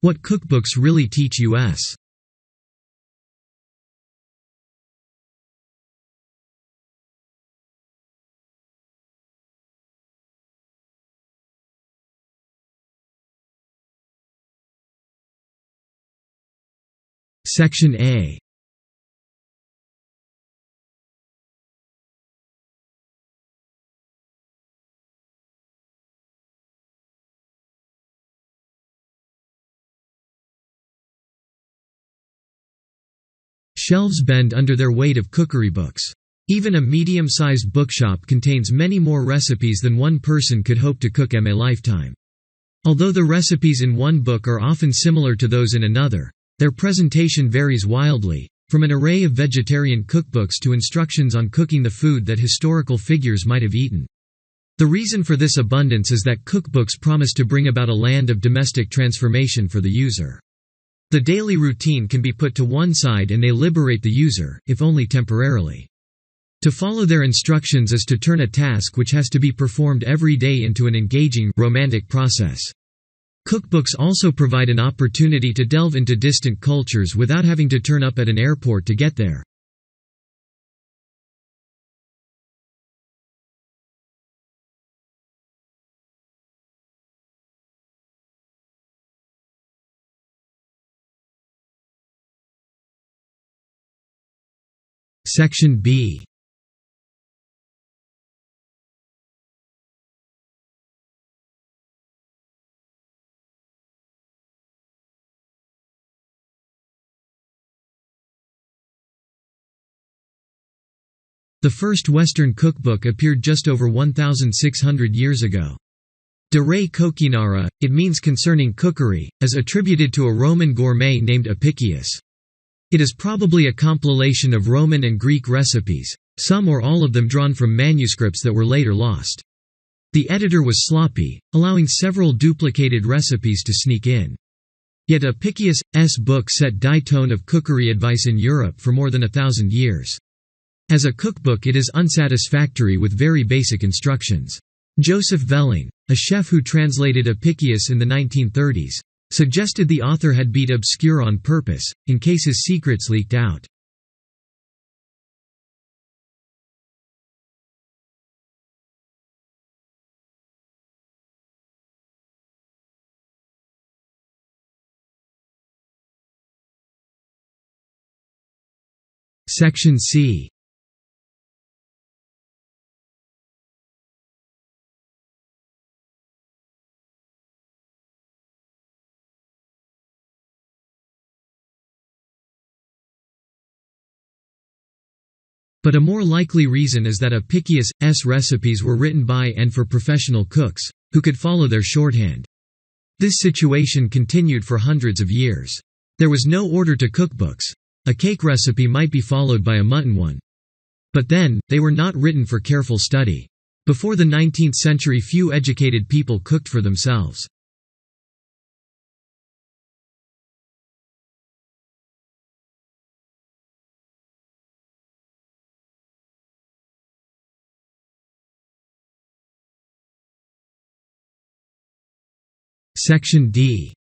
What cookbooks really teach us. Section A. Shelves bend under their weight of cookery books. Even a medium-sized bookshop contains many more recipes than one person could hope to cook in a lifetime. Although the recipes in one book are often similar to those in another, their presentation varies wildly, from an array of vegetarian cookbooks to instructions on cooking the food that historical figures might have eaten. The reason for this abundance is that cookbooks promise to bring about a land of domestic transformation for the user. The daily routine can be put to one side and they liberate the user, if only temporarily. To follow their instructions is to turn a task which has to be performed every day into an engaging, romantic process. Cookbooks also provide an opportunity to delve into distant cultures without having to turn up at an airport to get there. Section B. The first Western cookbook appeared just over 1,600 years ago. De re cocinare, it means concerning cookery, is attributed to a Roman gourmet named Apicius. It is probably a compilation of Roman and Greek recipes, some or all of them drawn from manuscripts that were later lost. The editor was sloppy, allowing several duplicated recipes to sneak in. Yet Apicius' book set the tone of cookery advice in Europe for more than 1,000 years. As a cookbook it is unsatisfactory with very basic instructions. Joseph Velling, a chef who translated Apicius in the 1930s, suggested the author had been obscure on purpose, in case his secrets leaked out. Section C. But a more likely reason is that Apicius' recipes were written by and for professional cooks, who could follow their shorthand. This situation continued for hundreds of years. There was no order to cookbooks. A cake recipe might be followed by a mutton one. But then, they were not written for careful study. Before the 19th century few educated people cooked for themselves. Section D.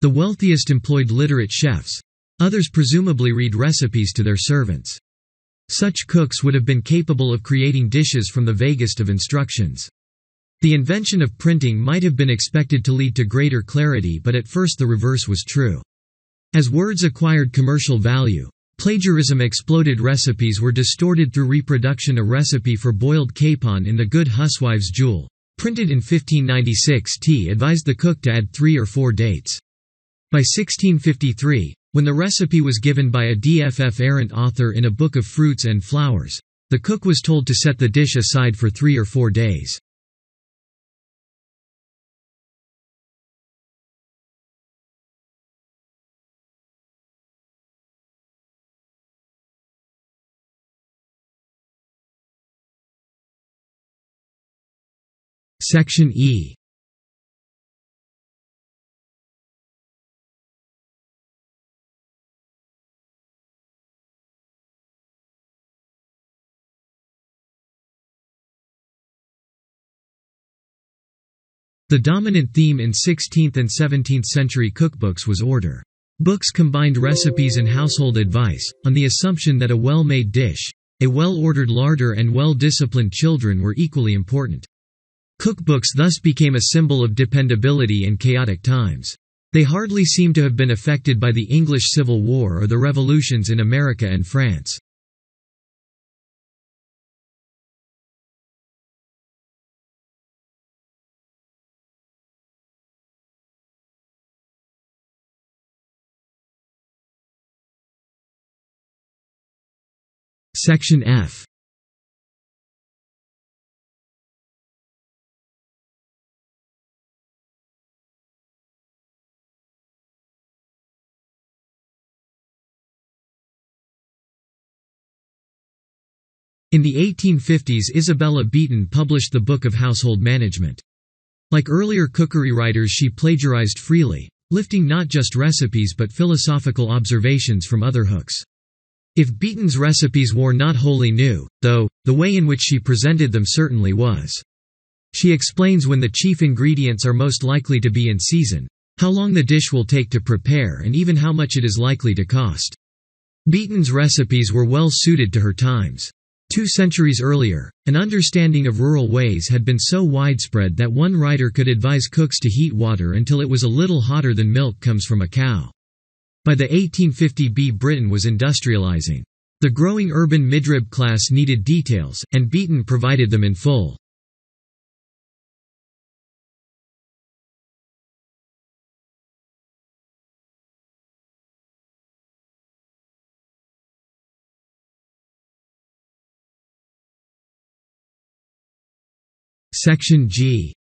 The wealthiest employed literate chefs. Others presumably read recipes to their servants. Such cooks would have been capable of creating dishes from the vaguest of instructions. The invention of printing might have been expected to lead to greater clarity, but at first the reverse was true. As words acquired commercial value, plagiarism exploded. Recipes were distorted through reproduction. A recipe for boiled capon in The Good Huswife's Jewel, printed in 1596, advised the cook to add 3 or 4 dates. By 1653, when the recipe was given by a DFF errant author in a book of fruits and flowers, the cook was told to set the dish aside for 3 or 4 days. Section E. The dominant theme in 16th and 17th century cookbooks was order. Books combined recipes and household advice, on the assumption that a well-made dish, a well-ordered larder and well-disciplined children were equally important. Cookbooks thus became a symbol of dependability in chaotic times. They hardly seem to have been affected by the English Civil War or the revolutions in America and France. Section F. In the 1850s, Isabella Beeton published the Book of Household Management. Like earlier cookery writers, she plagiarized freely, lifting not just recipes but philosophical observations from other hooks. If Beeton's recipes were not wholly new, though, the way in which she presented them certainly was. She explains when the chief ingredients are most likely to be in season, how long the dish will take to prepare, and even how much it is likely to cost. Beeton's recipes were well suited to her times. 2 centuries earlier, an understanding of rural ways had been so widespread that one writer could advise cooks to heat water until it was a little hotter than milk comes from a cow. By the 1850s, Britain was industrializing. The growing urban midrib class needed details, and Beeton provided them in full. Section G.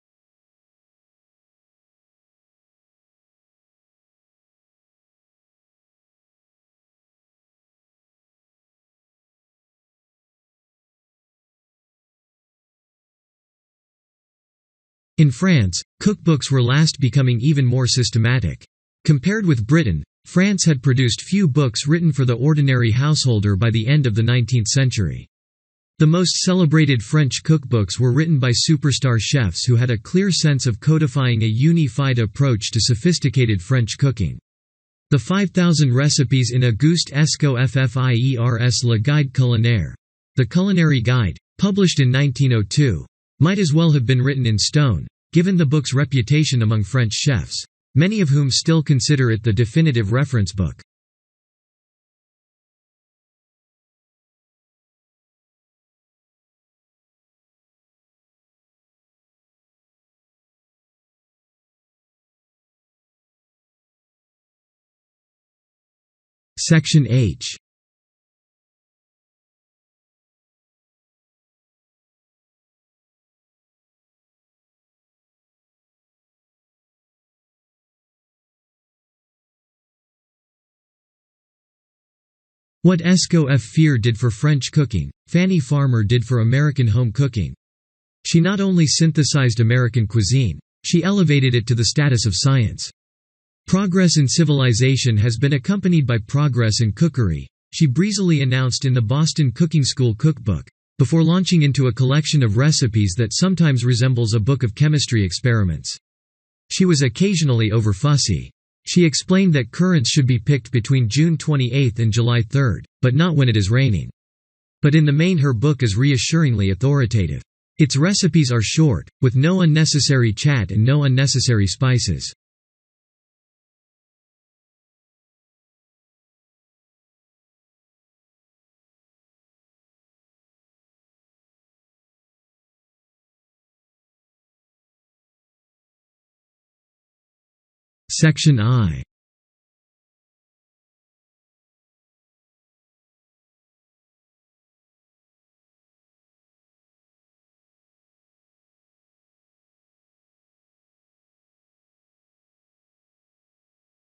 In France, cookbooks were last becoming even more systematic. Compared with Britain, France had produced few books written for the ordinary householder by the end of the 19th century. The most celebrated French cookbooks were written by superstar chefs who had a clear sense of codifying a unified approach to sophisticated French cooking. The 5,000 recipes in Auguste Esco Ffiers Le Guide Culinaire, the Culinary Guide, published in 1902, might as well have been written in stone, given the book's reputation among French chefs, many of whom still consider it the definitive reference book. Section H. What Esco Ffier did for French cooking, Fanny Farmer did for American home cooking. She not only synthesized American cuisine, she elevated it to the status of science. Progress in civilization has been accompanied by progress in cookery, she breezily announced in the Boston Cooking School cookbook, before launching into a collection of recipes that sometimes resembles a book of chemistry experiments. She was occasionally over-fussy. She explained that currants should be picked between June 28 and July 3, but not when it is raining. But in the main her book is reassuringly authoritative. Its recipes are short, with no unnecessary chat and no unnecessary spices. Section I.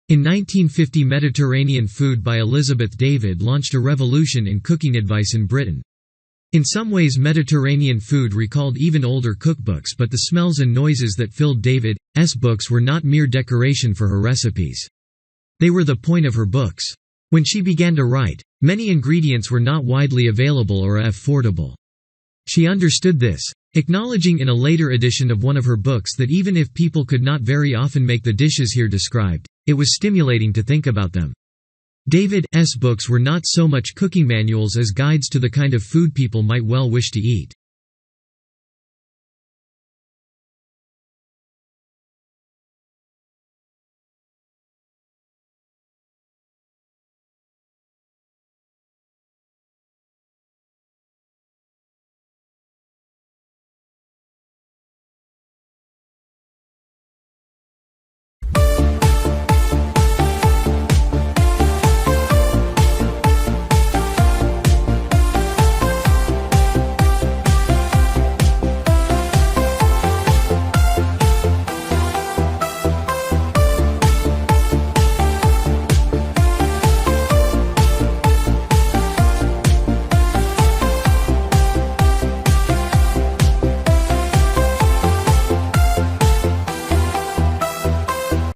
In 1950, Mediterranean Food by Elizabeth David launched a revolution in cooking advice in Britain. In some ways Mediterranean food recalled even older cookbooks, but the smells and noises that filled David's books were not mere decoration for her recipes. They were the point of her books. When she began to write, many ingredients were not widely available or affordable. She understood this, acknowledging in a later edition of one of her books that even if people could not very often make the dishes here described, it was stimulating to think about them. David's books were not so much cooking manuals as guides to the kind of food people might well wish to eat.